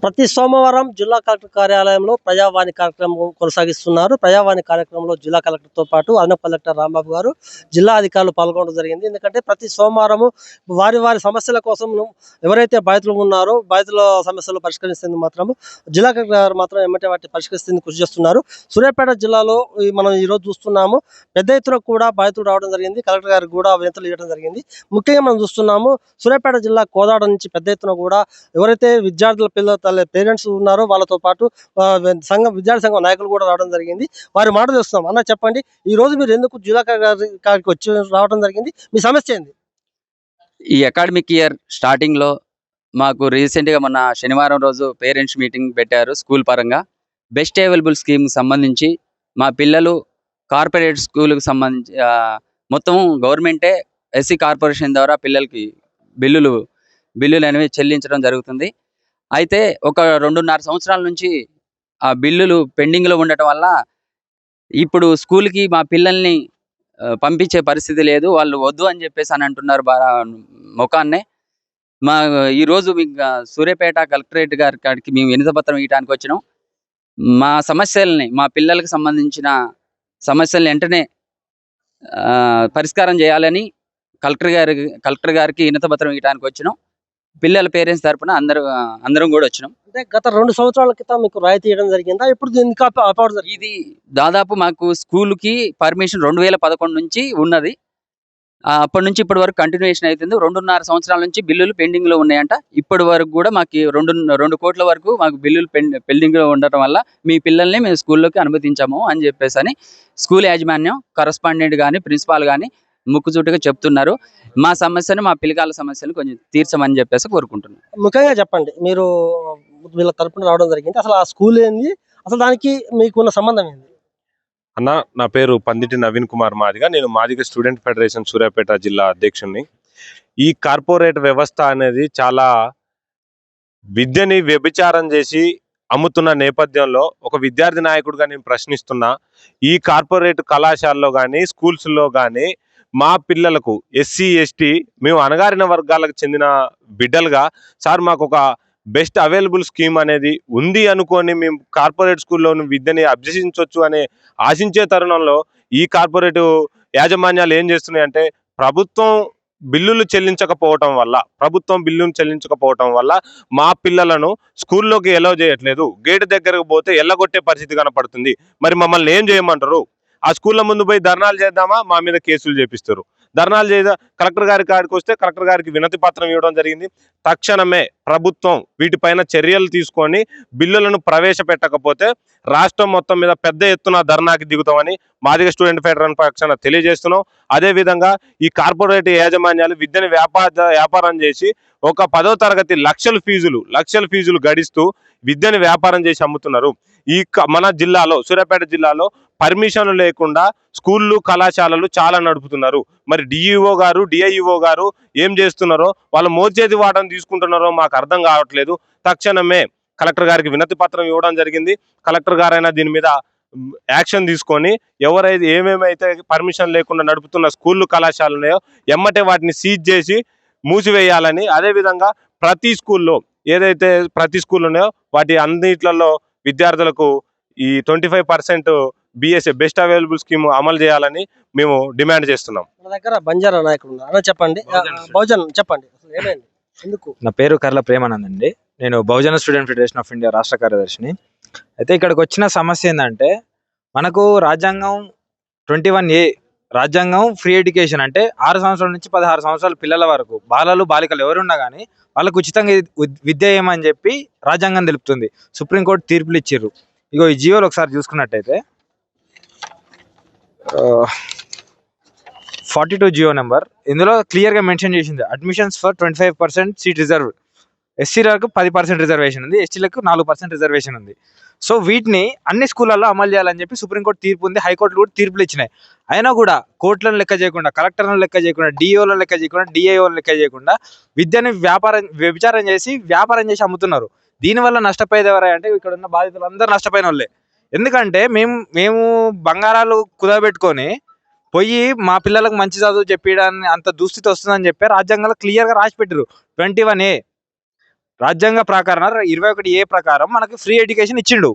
ప్రతి సోమవారం జిల్లా కలెక్టర్ కార్యాలయంలో ప్రజావాణి కార్యక్రమం కొనసాగిస్తున్నారు. ప్రజావాణి కార్యక్రమంలో జిల్లా కలెక్టర్తో పాటు అదనపు కలెక్టర్ రాంబాబు గారు, జిల్లా అధికారులు పాల్గొనడం జరిగింది. ఎందుకంటే ప్రతి సోమవారము వారి సమస్యల కోసం ఎవరైతే బాధితులు ఉన్నారో బాధితుల సమస్యలు పరిష్కరిస్తుంది మాత్రము జిల్లా కలెక్టర్ గారు మాత్రం ఏమంటే వాటిని పరిష్కరిస్తుంది కృషి చేస్తున్నారు. సూర్యాపేట జిల్లాలో మనం ఈరోజు చూస్తున్నాము, పెద్ద ఎత్తున కూడా బాధితులు రావడం జరిగింది. కలెక్టర్ గారికి కూడా వినతులు ఇవ్వడం జరిగింది. ముఖ్యంగా మనం చూస్తున్నాము, సూర్యాపేట జిల్లా కోదాడ నుంచి పెద్ద ఎత్తున కూడా ఎవరైతే విద్యార్థుల పేరెంట్స్ ఉన్నారో వాళ్ళతో పాటు విద్యార్థి సంఘం నాయకులు కూడా రావడం జరిగింది. వారి మాట తెలుస్తున్నాం. అన్న చెప్పండి, ఈ రోజు మీరు ఎందుకు జిల్లా గారికి వచ్చి రావడం జరిగింది? మీ సమస్య ఏంది? ఈ అకాడమిక్ ఇయర్ స్టార్టింగ్ లో మాకు రీసెంట్ గా మొన్న శనివారం రోజు పేరెంట్స్ మీటింగ్ పెట్టారు. స్కూల్ పరంగా బెస్ట్ అవైలబుల్ స్కీమ్ సంబంధించి మా పిల్లలు కార్పొరేట్ స్కూల్కి సంబంధించి మొత్తం గవర్నమెంటే ఎస్సీ కార్పొరేషన్ ద్వారా పిల్లలకి బిల్లులు అనేవి చెల్లించడం జరుగుతుంది. అయితే ఒక 2.5 సంవత్సరాల నుంచి ఆ బిల్లులు పెండింగ్లో ఉండటం వల్ల ఇప్పుడు స్కూల్కి మా పిల్లల్ని పంపించే పరిస్థితి లేదు. వాళ్ళు వద్దు అని చెప్పేసి అని అంటున్నారు ముఖాన్నే. ఈరోజు సూర్యాపేట కలెక్టరేట్ గారికి మేము వినతిపత్రం ఇవ్వడానికి వచ్చినాం. మా సమస్యల్ని, మా పిల్లలకు సంబంధించిన సమస్యల్ని వెంటనే పరిష్కారం చేయాలని కలెక్టర్ గారికి వినతిపత్రం ఇవ్వడానికి వచ్చినాం. పిల్లల పేరెంట్స్ తరపున అందరం కూడా వచ్చినాం. అంటే గత 2 సంవత్సరాల క్రితం మీకు రాయితీ ఇవ్వడం జరిగిందా? ఇప్పుడు ఇది దాదాపు మాకు స్కూల్కి పర్మిషన్ 2011 నుంచి ఉన్నది. అప్పటి నుంచి ఇప్పటి వరకు కంటిన్యూషన్ అవుతుంది. 2.5 సంవత్సరాల నుంచి బిల్లులు పెండింగ్ లో ఉన్నాయంట. ఇప్పటి వరకు కూడా మాకు 2 కోట్ల వరకు మాకు బిల్లులు పెండింగ్ లో ఉండటం వల్ల మీ పిల్లల్ని మేము స్కూల్లోకి అనుమతించాము అని చెప్పేసి అని స్కూల్ యాజమాన్యం, కరస్పాండెంట్ కానీ ప్రిన్సిపాల్ కానీ ముక్కుచూటుగా చెప్తున్నారు. మా సమస్యను, మా పిల్లకాల సమస్యను కొంచెం తీర్చమని చెప్పేసి కోరుకుంటున్నాను. ముఖ్యంగా చెప్పండి, మీరు వీళ్ళ తరపున రావడం జరిగింది, అసలు ఆ స్కూల్ ఏంది, అసలు దానికి మీకున్న సంబంధం ఏంది? అన్న, నా పేరు పందిటి నవీన్ కుమార్ మాదిగ. నేను మాదిగ స్టూడెంట్ ఫెడరేషన్ సూర్యాపేట జిల్లా అధ్యక్షుడిని. ఈ కార్పొరేట్ వ్యవస్థ అనేది చాలా విద్యని వ్యభిచారం చేసి అమ్ముతున్న నేపథ్యంలో ఒక విద్యార్థి నాయకుడిగా నేను ప్రశ్నిస్తున్నా. ఈ కార్పొరేట్ కళాశాలలో కానీ స్కూల్స్లో కానీ మా పిల్లలకు ఎస్సీ ఎస్టీ మేము అణగారిన వర్గాలకు చెందిన బిడ్డలుగా సార్ మాకు ఒక బెస్ట్ అవైలబుల్ స్కీమ్ అనేది ఉంది అనుకొని మేము కార్పొరేట్ స్కూల్లోని విద్యని అభ్యసించవచ్చు అనే ఆశించే తరుణంలో ఈ కార్పొరేట్ యాజమాన్యాలు ఏం చేస్తున్నాయంటే ప్రభుత్వం బిల్లులు చెల్లించకపోవటం వల్ల మా పిల్లలను స్కూల్లోకి ఎలవ్ చేయట్లేదు. గేటు దగ్గరకు పోతే ఎల్లగొట్టే పరిస్థితి కనపడుతుంది. మరి మమ్మల్ని ఏం చేయమంటారు? ఆ స్కూళ్ళ ముందు పోయి ధర్నాలు చేద్దామా? మా మీద కేసులు చేపిస్తారు. ధర్నాలు కలెక్టర్ గారి కాడికి వస్తే కలెక్టర్ గారికి వినతి పత్రం ఇవ్వడం జరిగింది. తక్షణమే ప్రభుత్వం వీటిపైన చర్యలు తీసుకొని బిల్లులను ప్రవేశపెట్టకపోతే రాష్ట్రం మొత్తం మీద పెద్ద ఎత్తున ధర్నాకి దిగుతామని మాదిగ స్టూడెంట్ ఫెడరేషన్ పక్షాన తెలియజేస్తున్నాం. అదేవిధంగా ఈ కార్పొరేట్ యాజమాన్యాలు విద్యను వ్యాపారం చేసి ఒక 10వ తరగతి లక్షల ఫీజులు గడిస్తూ విద్యను వ్యాపారం చేసి అమ్ముతున్నారు. మన జిల్లాలో, సూర్యాపేట జిల్లాలో పర్మిషన్లు లేకుండా స్కూళ్ళు, కళాశాలలు చాలా నడుపుతున్నారు. మరి డిఈఓ గారు, డిఐఈఓ గారు ఏం చేస్తున్నారో, వాళ్ళు మోచేతి వాటను తీసుకుంటున్నారో మాకు అర్థం కావట్లేదు. తక్షణమే కలెక్టర్ గారికి వినతి పత్రం ఇవ్వడం జరిగింది. కలెక్టర్ గారైనా దీని మీద యాక్షన్ తీసుకొని ఎవరైతే ఏమేమైతే పర్మిషన్ లేకుండా నడుపుతున్న స్కూళ్ళు, కళాశాలలు ఉన్నాయో ఎమ్మటే వాటిని సీజ్ చేసి మూసివేయాలని, అదేవిధంగా ప్రతి స్కూల్లో ఉన్నాయో వాటి అన్నిట్లలో విద్యార్థులకు ఈ 25% బిఎస్ఏ బెస్ట్ అవైలబుల్ స్కీమ్ అమలు చేయాలని మేము డిమాండ్ చేస్తున్నాం. మన దగ్గర బంజారా నాయకులు ఉన్నారు, చెప్పండి. బహుజన్ చెప్పండి, అసలు ఏమైంది, ఎందుకు? నా పేరు కర్ల ప్రేమానంద్ అండి. నేను బహుజన స్టూడెంట్ ఫెడరేషన్ ఆఫ్ ఇండియా రాష్ట్ర కార్యదర్శిని. అయితే ఇక్కడికి వచ్చిన సమస్య ఏంటంటే, మనకు రాజ్యాంగం 21A రాజ్యాంగం ఫ్రీ ఎడ్యుకేషన్ అంటే 6 సంవత్సరాల నుంచి 16 సంవత్సరాల పిల్లల వరకు బాలలు, బాలికలు ఎవరున్నా కానీ వాళ్ళకు ఉచితంగా విద్య ఏమని చెప్పి రాజ్యాంగం తెలుపుతుంది. సుప్రీంకోర్టు తీర్పులు ఇచ్చిర్రు. ఇగో ఈ జియోలో ఒకసారి చూసుకున్నట్టయితే 42 జియో నెంబర్, ఇందులో క్లియర్గా మెన్షన్ చేసింది అడ్మిషన్స్ ఫర్ 25% సీట్ రిజర్వ్. ఎస్సీలకు 10% రిజర్వేషన్ ఉంది, ఎస్టీలకు 4% రిజర్వేషన్ ఉంది. సో వీటిని అన్ని స్కూళ్ళల్లో అమలు చేయాలని చెప్పి సుప్రీంకోర్టు తీర్పు ఉంది, హైకోర్టులు కూడా తీర్పులు ఇచ్చినాయి. అయినా కూడా కోర్టులను లెక్క చేయకుండా, కలెక్టర్లను లెక్క చేయకుండా, డిఓలను లెక్క చేయకుండా, డిఐఓలను లెక్క చేయకుండా విద్యని వ్యభిచారం చేసి అమ్ముతున్నారు. దీనివల్ల నష్టపోయేది ఎవరంటే ఇక్కడ ఉన్న బాధితులు అందరూ నష్టపోయిన వాళ్ళే. ఎందుకంటే మేము బంగారాలు కుదబెట్టుకొని పోయి మా పిల్లలకు మంచి చదువు చెప్పడానికి అంత దుస్థితి వస్తుందని చెప్పి రాజ్యాంగంలో క్లియర్గా రాసి పెట్టారు. 21A రాజ్యాంగ ప్రకారం 21A ప్రకారం మనకి ఫ్రీ ఎడ్యుకేషన్ ఇచ్చిండు.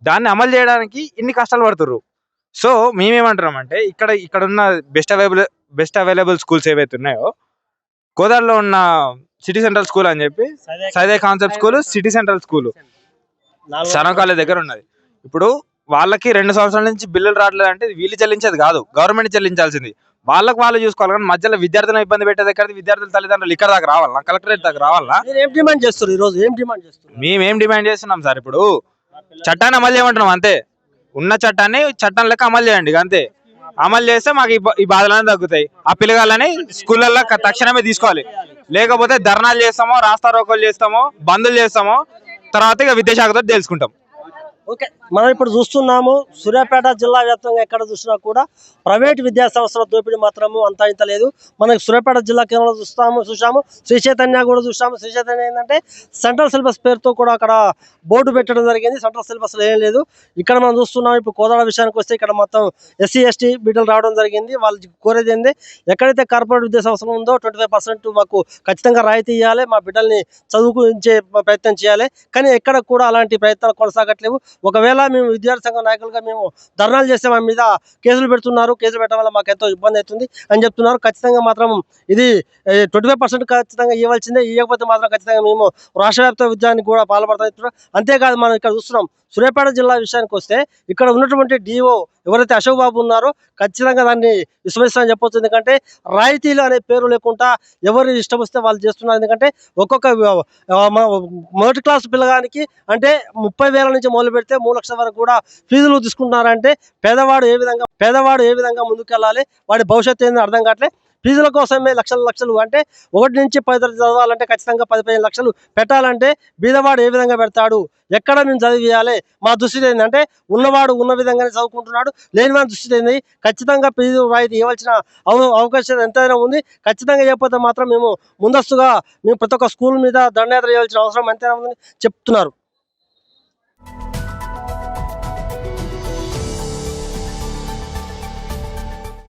దాన్ని అమలు చేయడానికి ఇన్ని కష్టాలు పడుతుర్రు. సో మేమేమంటున్నామంటే ఇక్కడ ఉన్న బెస్ట్ అవైలబుల్ స్కూల్స్ ఏవైతే ఉన్నాయో, కోదాడలో ఉన్న సిటీ సెంట్రల్ స్కూల్ అని చెప్పి సైదే concept school, city central school Sana college దగ్గర ఉన్నది. ఇప్పుడు వాళ్ళకి 2 సంవత్సరాల నుంచి బిల్లులు రావట్లేదు అంటే వీళ్ళు చెల్లించేది కాదు, గవర్నమెంట్ చెల్లించాల్సింది. వాళ్ళు చూసుకోవాలి. కానీ మధ్యలో విద్యార్థులను ఇబ్బంది పెట్టేది ఎక్కడ? విద్యార్థుల తల్లిదండ్రులు ఇక్కడ దాకా రావాలా, కలెక్టరేట్ దాకా రావాలా? ఏం డిమాండ్ చేస్తారు ఈ రోజు? ఏం డిమాండ్ చేస్తారు? మేమేం డిమాండ్ చేస్తున్నాం సార్? ఇప్పుడు చట్టాన్ని అమలు చేయమంటున్నాం అంతే. ఉన్న చట్టాన్ని చట్టం లెక్క అమలు చేయండి అంతే. అమలు చేస్తే మాకు ఈ బాధలన్నీ తగ్గుతాయి. ఆ పిల్లగాళ్ళని స్కూళ్ళల్లో తక్షణమే తీసుకోవాలి. లేకపోతే ధర్నాలు చేస్తామో, రాస్తా రోకోలు చేస్తామో, బందులు చేస్తామో, తర్వాత ఇక విద్యాశాఖతో తెలుసుకుంటాం. ఓకే, మనం ఇప్పుడు చూస్తున్నాము సూర్యాపేట జిల్లా వ్యాప్తంగా ఎక్కడ చూసినా కూడా ప్రైవేట్ విద్యా సంస్థల దోపిడీ మాత్రము అంతా ఇంత లేదు. మనకి సూర్యాపేట జిల్లా కేంద్రంలో చూసాము శ్రీ చైతన్య కూడా చూసాము. శ్రీ చైతన్య ఏంటంటే సెంట్రల్ సిలబస్ పేరుతో కూడా అక్కడ బోర్డు పెట్టడం జరిగింది. సెంట్రల్ సిలబస్ ఏం లేదు. ఇక్కడ మనం చూస్తున్నాం ఇప్పుడు కోదాడ విషయానికి వస్తే ఇక్కడ మొత్తం SC ST బిడ్డలు రావడం జరిగింది. వాళ్ళు కోరేది ఏంది, ఎక్కడైతే కార్పొరేట్ విద్యా సంస్థలు ఉందో 25% మాకు ఖచ్చితంగా రాయితీ ఇవ్వాలి, మా బిడ్డల్ని చదువుకుంచే ప్రయత్నం చేయాలి. కానీ ఎక్కడ కూడా అలాంటి ప్రయత్నాలు కొనసాగట్లేవు. ఒకవేళ మేము విద్యార్థి సంఘ నాయకులుగా మేము ధర్నాలు చేస్తే మా మీద కేసులు పెడుతున్నారు. కేసులు పెట్టడం వల్ల మాకు ఎంతో ఇబ్బంది అవుతుంది అని చెప్తున్నారు. ఖచ్చితంగా మాత్రం ఇది 25% ఖచ్చితంగా ఇవ్వాల్సిందే. ఇవ్వకపోతే మాత్రం ఖచ్చితంగా మేము రాష్ట్ర వ్యాప్త విద్యానికి కూడా పాల్పడతాం. అంతేకాదు, మనం ఇక్కడ చూస్తున్నాం సూర్యాపేట జిల్లా విషయానికి వస్తే ఇక్కడ ఉన్నటువంటి DO ఎవరైతే అశోక్ బాబు ఉన్నారో ఖచ్చితంగా దాన్ని విస్మరిస్తామని చెప్పొచ్చు. ఎందుకంటే రాయితీలు అనే పేరు లేకుండా ఎవరు ఇష్టం వస్తే వాళ్ళు చేస్తున్నారు. ఎందుకంటే ఒక్కొక్క మొదటి క్లాస్ పిల్లగానికి అంటే 30,000 నుంచి మొదలు పెడితే 3 లక్షల వరకు కూడా ఫీజులు తీసుకుంటున్నారంటే పేదవాడు ఏ విధంగా ముందుకెళ్ళాలి, వాడి భవిష్యత్తు ఏందని అర్థం కావట్లే. ఫీజుల కోసమే లక్షలు అంటే 1 నుంచి 10 తరగతి చదవాలంటే ఖచ్చితంగా 10-15 లక్షలు పెట్టాలంటే బీదవాడు ఏ విధంగా పెడతాడు? ఎక్కడ మేము చదివియాలి? మా దృష్టి ఏంటంటే ఉన్నవాడు ఉన్న విధంగానే చదువుకుంటున్నాడు, లేని వాడి దృష్టి ఏంది ఖచ్చితంగా ఫీజు రాయితీ ఇవ్వాల్సిన అవకాశం ఎంతైనా ఉంది. ఖచ్చితంగా ఇవ్వకపోతే మాత్రం మేము ముందస్తుగా ప్రతి ఒక్క స్కూల్ మీద దండయాత్ర చేయాల్సిన అవసరం ఎంతైనా ఉందని చెప్తున్నారు.